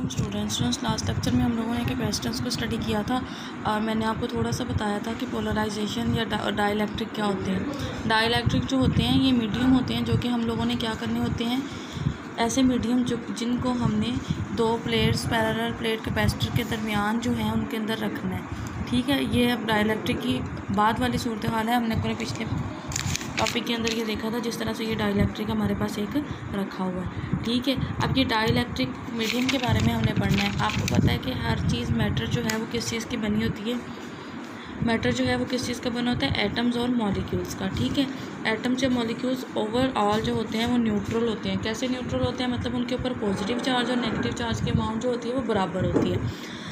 Students, last lecture में हम लोगों ने कैपेसिटेंस को स्टडी किया था और मैंने आपको थोड़ा सा बताया था कि पोलराइजेशन या डाइलेक्ट्रिक क्या होते हैं। डाइलेक्ट्रिक जो होते हैं ये मीडियम होते हैं जो कि हम लोगों ने क्या करने होते हैं, ऐसे मीडियम जिनको हमने दो प्लेट्स पैरेलल प्लेट कैपेसिटर के दरमियान जो है उनके अंदर रखना है। ठीक है, ये अब डाइलेक्ट्रिक की बाद वाली सूरत हाल है। हमने अपने पिछले टॉपिक के अंदर ये देखा था जिस तरह से ये डाइलेक्ट्रिक हमारे पास एक रखा हुआ है। ठीक है, अब ये डाइलेक्ट्रिक मीडियम के बारे में हमने पढ़ना है। आपको पता है कि हर चीज़ मैटर जो है वो किस चीज़ की बनी होती है। मैटर जो है वो किस चीज़ का बना होता है, एटम्स और मॉलिक्यूल्स का। ठीक है, एटम्स या मॉलिक्यूल्स ओवरऑल जो होते हैं वो न्यूट्रल होते हैं। कैसे न्यूट्रल होते हैं, मतलब उनके ऊपर पॉजिटिव चार्ज और नेगेटिव चार्ज की अमाउंट जो होती है वो बराबर होती है।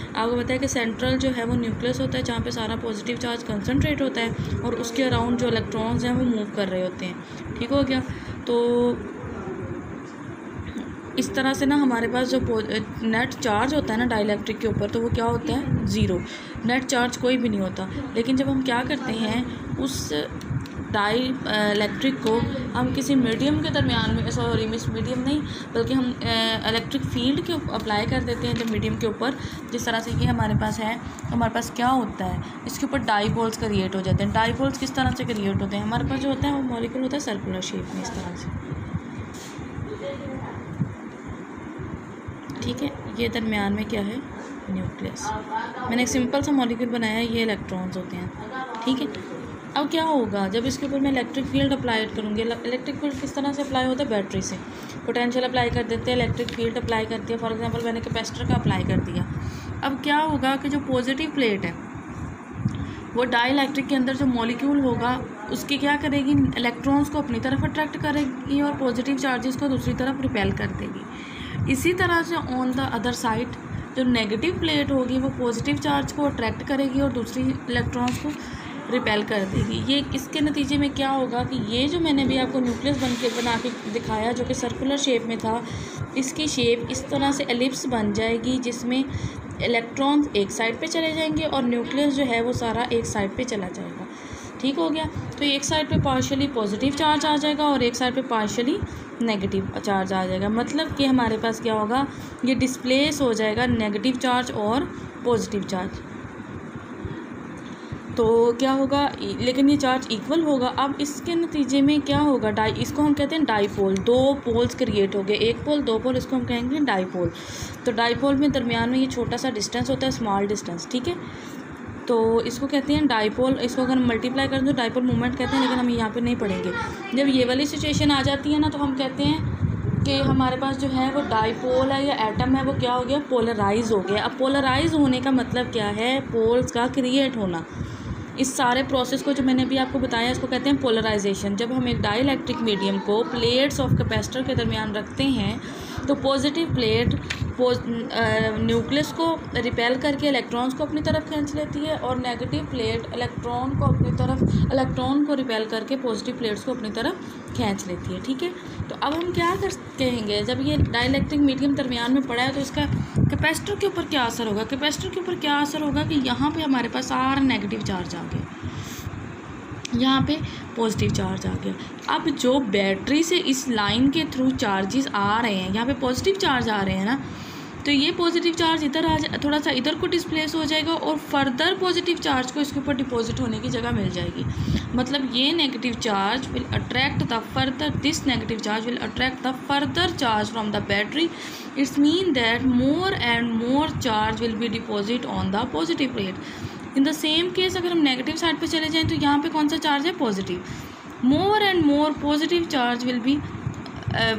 आपको पता है कि सेंट्रल जो है वो न्यूक्लियस होता है जहाँ पे सारा पॉजिटिव चार्ज कंसंट्रेट होता है और उसके अराउंड जो इलेक्ट्रॉन्स हैं वो मूव कर रहे होते हैं। ठीक हो गया। तो इस तरह से ना हमारे पास जो नेट चार्ज होता है ना डाइलेक्ट्रिक के ऊपर, तो वो क्या होता है, ज़ीरो। नेट चार्ज कोई भी नहीं होता। लेकिन जब हम क्या करते हैं, उस डाइलेक्ट्रिक को हम किसी मीडियम के दरमियान में, सॉरी मिस मीडियम नहीं बल्कि हम इलेक्ट्रिक फील्ड के अप्लाई कर देते हैं जब मीडियम के ऊपर, जिस तरह से ये हमारे पास है, तो हमारे पास क्या होता है, इसके ऊपर डाइपोल्स क्रिएट हो जाते हैं। डाइपोल्स किस तरह से क्रिएट होते हैं, हमारे पास जो होता है वो मॉलिक्यूल होता है सर्कुलर शेप में इस तरह से। ठीक है, ये दरमियान में क्या है, न्यूक्लियस। मैंने एक सिंपल सा मॉलिक्यूल बनाया है, ये इलेक्ट्रॉन्स होते हैं। ठीक है, अब क्या होगा जब इसके ऊपर मैं इलेक्ट्रिक फील्ड अप्लाई करूँगी। इलेक्ट्रिक फील्ड किस तरह से अप्लाई होता है, बैटरी से पोटेंशियल अप्लाई कर देते हैं, इलेक्ट्रिक फील्ड अप्लाई करती है। फॉर एग्जांपल मैंने कैपेसिटर का अप्लाई कर दिया। अब क्या होगा कि जो पॉजिटिव प्लेट है वो डाइलेक्ट्रिक के अंदर जो मॉलिक्यूल होगा उसकी क्या करेगी, इलेक्ट्रॉन्स को अपनी तरफ अट्रैक्ट करेगी और पॉजिटिव चार्जेस को दूसरी तरफ रिपेल कर देगी। इसी तरह से ऑन द अदर साइड जो नेगेटिव प्लेट होगी वो पॉजिटिव चार्ज को अट्रैक्ट करेगी और दूसरी इलेक्ट्रॉन्स को रिपेल कर देगी। ये इसके नतीजे में क्या होगा कि ये जो मैंने भी आपको न्यूक्लियस बना के दिखाया जो कि सर्कुलर शेप में था, इसकी शेप इस तरह से एलिप्स बन जाएगी जिसमें इलेक्ट्रॉन्स एक साइड पे चले जाएंगे और न्यूक्लियस जो है वो सारा एक साइड पे चला जाएगा। ठीक हो गया। तो एक साइड पे पार्शियली पॉजिटिव चार्ज आ जाएगा और एक साइड पे पार्शियली नेगेटिव चार्ज आ जाएगा। मतलब कि हमारे पास क्या होगा, ये डिस्प्लेस हो जाएगा नेगेटिव चार्ज और पॉजिटिव चार्ज। तो क्या होगा, लेकिन ये चार्ज इक्वल होगा। अब इसके नतीजे में क्या होगा, इसको हम कहते हैं डाइपोल। दो पोल्स क्रिएट हो गए, एक पोल दो पोल, इसको हम कहेंगे डाइपोल। तो डाइपोल में दरमियान में ये छोटा सा डिस्टेंस होता है, स्मॉल डिस्टेंस। ठीक है, तो इसको कहते हैं डाइपोल। इसको अगर हम मल्टीप्लाई करें तो डाइपोल मूवमेंट कहते हैं, लेकिन हम यहाँ पे नहीं पढ़ेंगे। जब ये वाली सिचुएशन आ जाती है ना, तो हम कहते हैं कि हमारे पास जो है वो डाइपोल है या एटम है वो क्या हो गया, पोलराइज हो गया। अब पोलराइज होने का मतलब क्या है, पोल्स का क्रिएट होना। इस सारे प्रोसेस को जो मैंने भी आपको बताया इसको कहते हैं पोलराइजेशन। जब हम एक डाइलेक्ट्रिक मीडियम को प्लेट्स ऑफ कैपेसिटर के दरमियान रखते हैं तो पॉजिटिव प्लेट न्यूक्लियस को रिपेल करके इलेक्ट्रॉन्स को अपनी तरफ खींच लेती है और नेगेटिव प्लेट इलेक्ट्रॉन को रिपेल करके पॉजिटिव प्लेट्स को अपनी तरफ खींच लेती है। ठीक है, तो अब हम क्या कहेंगे, जब ये डाइलेक्ट्रिक मीडियम दरमियान में पड़ा है तो इसका कैपेसिटर के ऊपर क्या असर होगा। कैपेसिटर के ऊपर क्या असर होगा कि यहाँ पे हमारे पास सारा नेगेटिव चार्ज आ गया, यहाँ पे पॉजिटिव चार्ज आ गया। अब जो बैटरी से इस लाइन के थ्रू चार्जेस आ रहे हैं, यहाँ पे पॉजिटिव चार्ज आ रहे हैं ना, तो ये पॉजिटिव चार्ज इधर थोड़ा सा इधर को डिस्प्लेस हो जाएगा और फर्दर पॉजिटिव चार्ज को इसके ऊपर डिपॉजिट होने की जगह मिल जाएगी। मतलब ये negative charge will attract the further, this negative charge will attract the further charge from the battery. It's mean that more and more charge will be deposit on the positive plate. In the same case अगर हम negative side पे चले जाएं तो यहाँ पे कौन सा चार्ज है, positive. More and more positive charge will be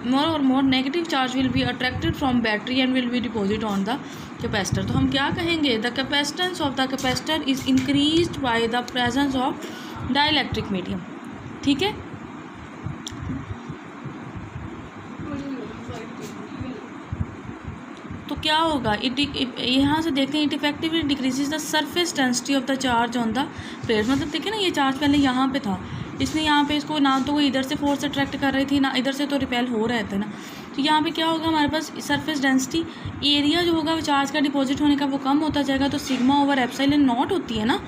more negative charge will be attracted from battery and will be deposited on the capacitor। तो हम क्या कहेंगे, the capacitance of the capacitor is increased by the presence of dielectric medium। ठीक है, तो क्या होगा, यहाँ से देखते हैं, it effectively decreases the surface density of the charge on the plate. मतलब देखिए ना, ये चार्ज पहले यहाँ पे था, इसने यहाँ पे इसको ना तो वो इधर से फोर्स अट्रैक्ट कर रही थी ना इधर से तो रिपेल हो रहे थे ना। तो यहाँ पे क्या होगा, हमारे पास सरफेस डेंसिटी एरिया जो होगा वो चार्ज का डिपॉजिट होने का वो कम होता जाएगा। तो सिग्मा ओवर एप्सिलॉन नॉट होती है ना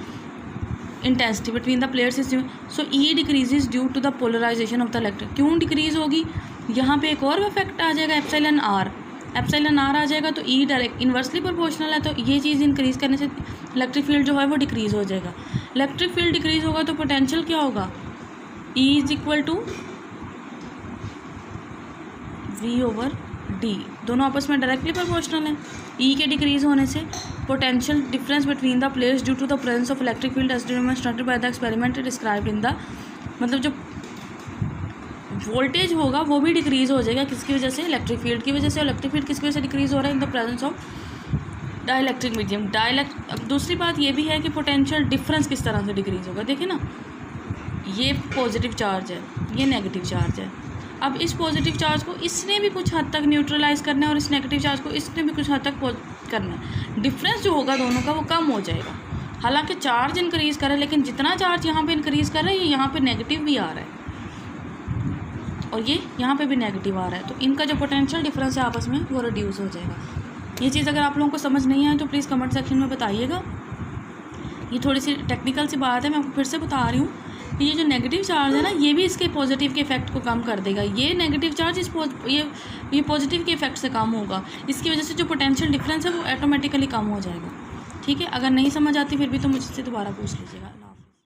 intensity between the plates, so E decreases due to the polarisation of the electric. क्यों डिक्रीज होगी, यहाँ पे एक और इफेक्ट आ जाएगा एप्सिलॉन आर। एप्सिलॉन आर आ जाएगा तो ई डायरेक्ट इन्वर्सली प्रोपोर्शनल है, तो ये चीज़ इंक्रीज़ करने से इलेक्ट्रिक फील्ड जो है वो डिक्रीज़ हो जाएगा। इलेक्ट्रिक फील्ड डिक्रीज़ होगा तो पोटेंशियल क्या होगा, E is equal to V/D, दोनों आपस में डायरेक्टली प्रोपोर्शनल हैं। E के डिक्रीज़ होने से potential difference between the players due to the presence of electric field as demonstrated by the experiment described in the, मतलब जो वोल्टेज होगा वो भी डिक्रीज़ हो जाएगा, किसकी वजह से, इलेक्ट्रिक फील्ड की वजह से। इलेक्ट्रिक फील्ड किसकी वजह से डिक्रीज़ हो रहा है, in the presence of dielectric medium. अब दूसरी बात ये भी है कि पोटेंशियल डिफरेंस किस तरह से डिक्रीज़ होगा। देखिए ना, ये पॉजिटिव चार्ज है, ये नेगेटिव चार्ज है। अब इस पॉजिटिव चार्ज को इसने भी कुछ हद तक न्यूट्रलाइज करना है और इस नेगेटिव चार्ज को इसने भी कुछ हद तक करना है। डिफरेंस जो होगा दोनों का वो कम हो जाएगा। हालांकि चार्ज इंक्रीज़ कर रहा है, लेकिन जितना चार्ज यहाँ पे इंक्रीज़ कर रहा है ये यहाँ पे नेगेटिव भी आ रहा है और ये यहाँ पे भी नेगेटिव आ रहा है, तो इनका जो पोटेंशियल डिफरेंस है आपस में वो रिड्यूस हो जाएगा। ये चीज़ अगर आप लोगों को समझ नहीं आए तो प्लीज़ कमेंट सेक्शन में बताइएगा। ये थोड़ी सी टेक्निकल सी बात है, मैं आपको फिर से बता रही हूँ। ये जो नेगेटिव चार्ज है ना, ये भी इसके पॉजिटिव के इफेक्ट को कम कर देगा। ये नेगेटिव चार्ज ये पॉजिटिव के इफेक्ट से कम होगा, इसकी वजह से जो पोटेंशियल डिफरेंस है वो ऑटोमेटिकली कम हो जाएगा। ठीक है, अगर नहीं समझ आती फिर भी तो मुझसे दोबारा पूछ लीजिएगा।